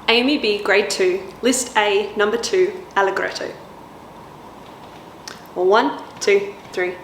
AMEB Grade 2, List A, Number 2, Allegretto. Well, 1, 2, 3.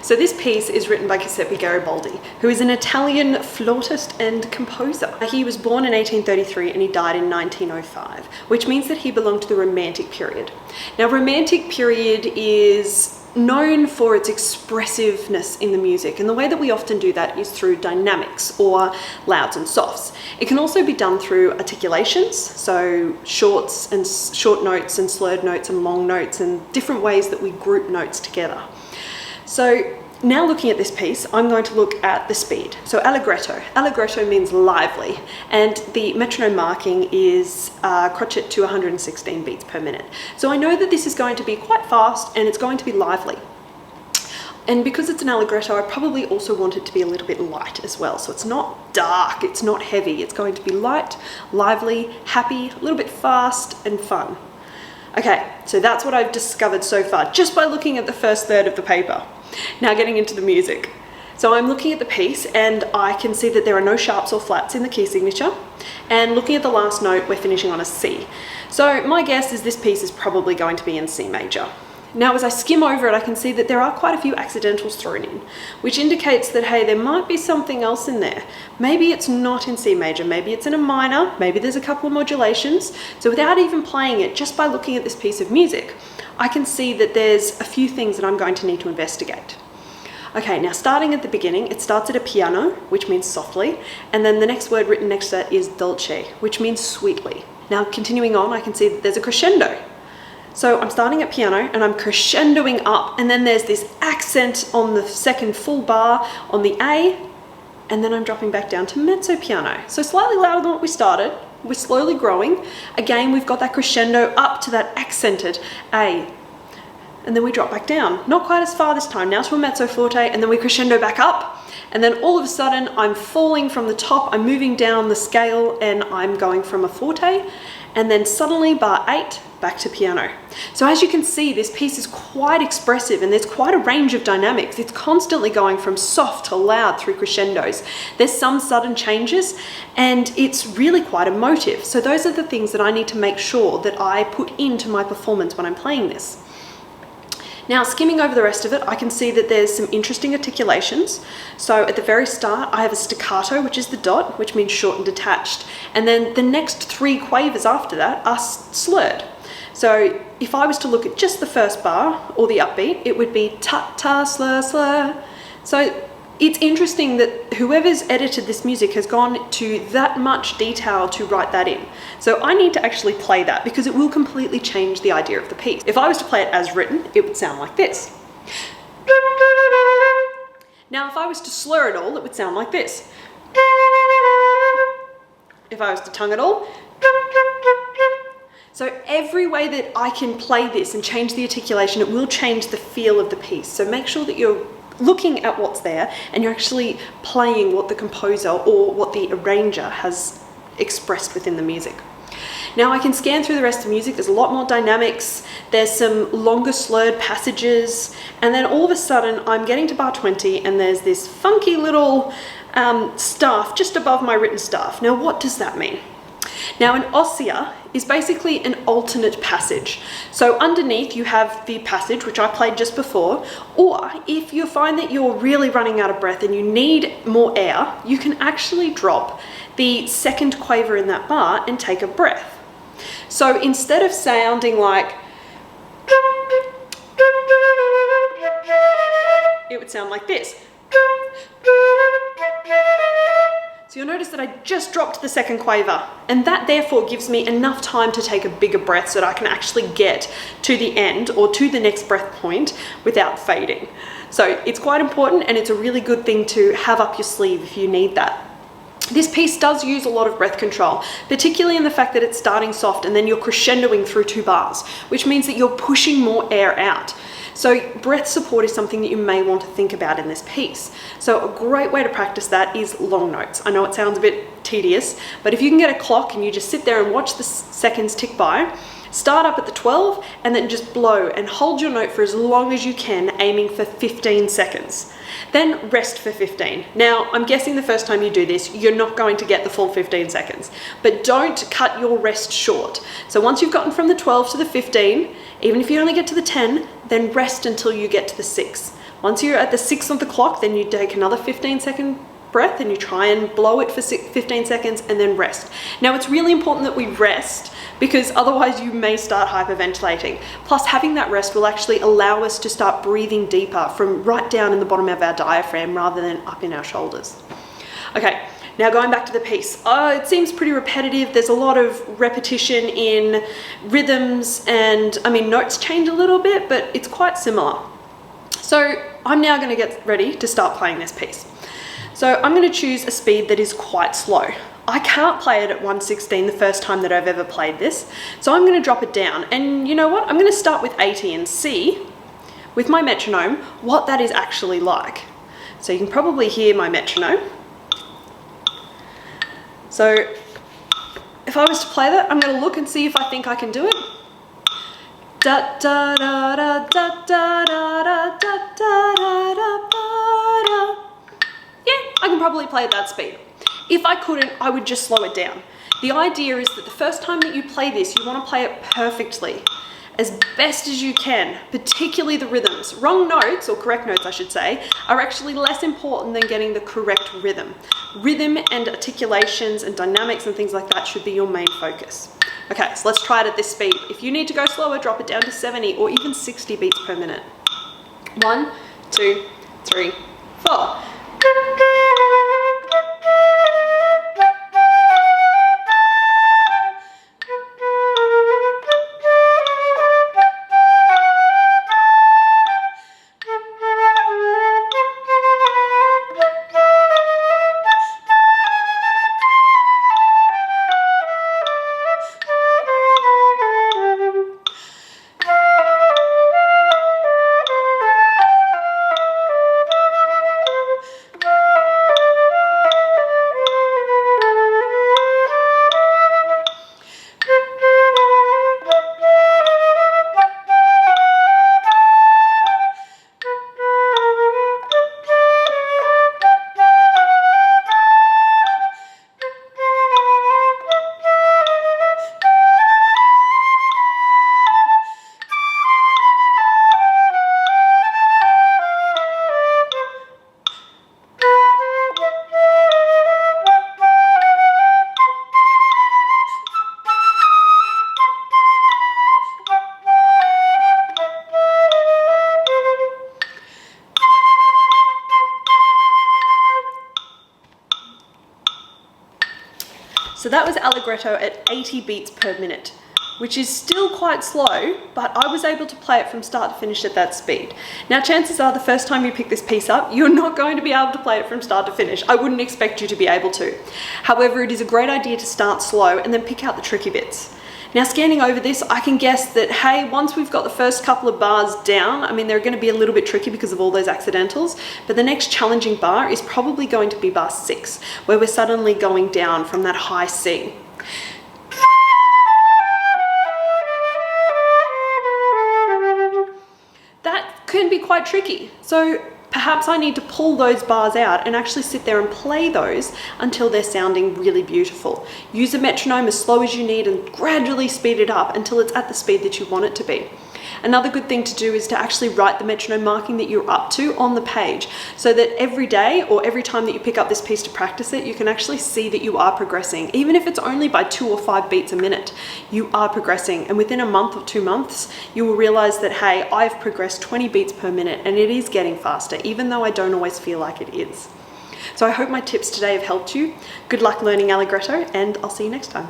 So this piece is written by Giuseppe Garibaldi, who is an Italian flautist and composer. He was born in 1833 and he died in 1905, which means that he belonged to the Romantic period. Now, Romantic period is known for its expressiveness in the music, and the way that we often do that is through dynamics or louds and softs. It can also be done through articulations, so short notes and slurred notes and long notes and different ways that we group notes together. So now looking at this piece, I'm going to look at the speed. So allegretto. Allegretto means lively, and the metronome marking is crotchet to 116 beats per minute. So I know that this is going to be quite fast and it's going to be lively. And because it's an allegretto, I probably also want it to be a little bit light as well. So it's not dark, it's not heavy. It's going to be light, lively, happy, a little bit fast and fun. Okay, so that's what I've discovered so far, just by looking at the first third of the paper. Now getting into the music. So I'm looking at the piece and I can see that there are no sharps or flats in the key signature. And looking at the last note, we're finishing on a C. So my guess is this piece is probably going to be in C major. Now as I skim over it, I can see that there are quite a few accidentals thrown in, which indicates that, hey, there might be something else in there. Maybe it's not in C major, maybe it's in a minor, maybe there's a couple of modulations. So without even playing it, just by looking at this piece of music, I can see that there's a few things that I'm going to need to investigate. Okay, now starting at the beginning, it starts at a piano, which means softly, and then the next word written next to that is dolce, which means sweetly. Now continuing on, I can see that there's a crescendo. So I'm starting at piano and I'm crescendoing up, and then there's this accent on the second full bar on the A, and then I'm dropping back down to mezzo piano. So slightly louder than what we started. We're slowly growing. Again, we've got that crescendo up to that accented A, and then we drop back down. Not quite as far this time, now to a mezzo forte, and then we crescendo back up, and then all of a sudden I'm falling from the top, I'm moving down the scale and I'm going from a forte, and then suddenly bar 8, back to piano. So as you can see, this piece is quite expressive and there's quite a range of dynamics. It's constantly going from soft to loud through crescendos. There's some sudden changes and it's really quite emotive. So those are the things that I need to make sure that I put into my performance when I'm playing this. Now, skimming over the rest of it, I can see that there's some interesting articulations. So at the very start, I have a staccato, which is the dot, which means short and detached. And then the next 3 quavers after that are slurred. So if I was to look at just the first bar or the upbeat, it would be ta, ta, slur, slur. So it's interesting that whoever's edited this music has gone to that much detail to write that in. So I need to actually play that because it will completely change the idea of the piece. If I was to play it as written, it would sound like this. Now, if I was to slur it all, it would sound like this. If I was to tongue it all. So every way that I can play this and change the articulation, it will change the feel of the piece. So make sure that you're looking at what's there and you're actually playing what the composer or what the arranger has expressed within the music. Now I can scan through the rest of the music. There's a lot more dynamics. There's some longer slurred passages. And then all of a sudden I'm getting to bar 20 and there's this funky little staff just above my written staff. Now what does that mean? Now an Ossia is basically an alternate passage. So underneath you have the passage, which I played just before, or if you find that you're really running out of breath and you need more air, you can actually drop the second quaver in that bar and take a breath. So instead of sounding like, would sound like this. So you'll notice that I just dropped the second quaver, and that therefore gives me enough time to take a bigger breath so that I can actually get to the end or to the next breath point without fading. So it's quite important, and it's a really good thing to have up your sleeve if you need that. This piece does use a lot of breath control, particularly in the fact that it's starting soft and then you're crescendoing through 2 bars, which means that you're pushing more air out. So breath support is something that you may want to think about in this piece. So a great way to practice that is long notes. I know it sounds a bit tedious, but if you can get a clock and you just sit there and watch the seconds tick by, start up at the 12 and then just blow and hold your note for as long as you can, aiming for 15 seconds. Then rest for 15. Now, I'm guessing the first time you do this, you're not going to get the full 15 seconds, but don't cut your rest short. So once you've gotten from the 12 to the 15, even if you only get to the 10, then rest until you get to the 6. Once you're at the 6 of the clock, then you take another 15-second breath and you try and blow it for 15 seconds and then rest. Now, it's really important that we rest because otherwise you may start hyperventilating. Plus, having that rest will actually allow us to start breathing deeper from right down in the bottom of our diaphragm rather than up in our shoulders. Okay, now going back to the piece. It seems pretty repetitive. There's a lot of repetition in rhythms and, notes change a little bit, but it's quite similar. So I'm now going to get ready to start playing this piece. So I'm going to choose a speed that is quite slow. I can't play it at 1/16 the first time that I've ever played this, so I'm going to drop it down. And you know what? I'm going to start with 80 and see, with my metronome, what that is actually like. So you can probably hear my metronome. So if I was to play that, I'm going to look and see if I think I can do it. Da da da da da da da da da da da da. Yeah, I can probably play at that speed. If I couldn't, I would just slow it down. The idea is that the first time that you play this, you want to play it perfectly, as best as you can, particularly the rhythms. Wrong notes, or correct notes I should say, are actually less important than getting the correct rhythm. Rhythm and articulations and dynamics and things like that should be your main focus. Okay, so let's try it at this speed. If you need to go slower, drop it down to 70 or even 60 beats per minute. 1, 2, 3, 4. So that was Allegretto at 80 beats per minute, which is still quite slow, but I was able to play it from start to finish at that speed. Now, chances are the first time you pick this piece up, you're not going to be able to play it from start to finish. I wouldn't expect you to be able to. However, it is a great idea to start slow and then pick out the tricky bits. Now, scanning over this, I can guess that, hey, once we've got the first couple of bars down, they're going to be a little bit tricky because of all those accidentals, but the next challenging bar is probably going to be bar 6, where we're suddenly going down from that high C. That can be quite tricky. So perhaps I need to pull those bars out and actually sit there and play those until they're sounding really beautiful. Use a metronome as slow as you need and gradually speed it up until it's at the speed that you want it to be. Another good thing to do is to actually write the metronome marking that you're up to on the page, so that every day or every time that you pick up this piece to practice it, you can actually see that you are progressing. Even if it's only by 2 or 5 beats a minute, you are progressing. And within a month or 2 months, you will realize that, hey, I've progressed 20 beats per minute and it is getting faster, even though I don't always feel like it is. So I hope my tips today have helped you. Good luck learning Allegretto, and I'll see you next time.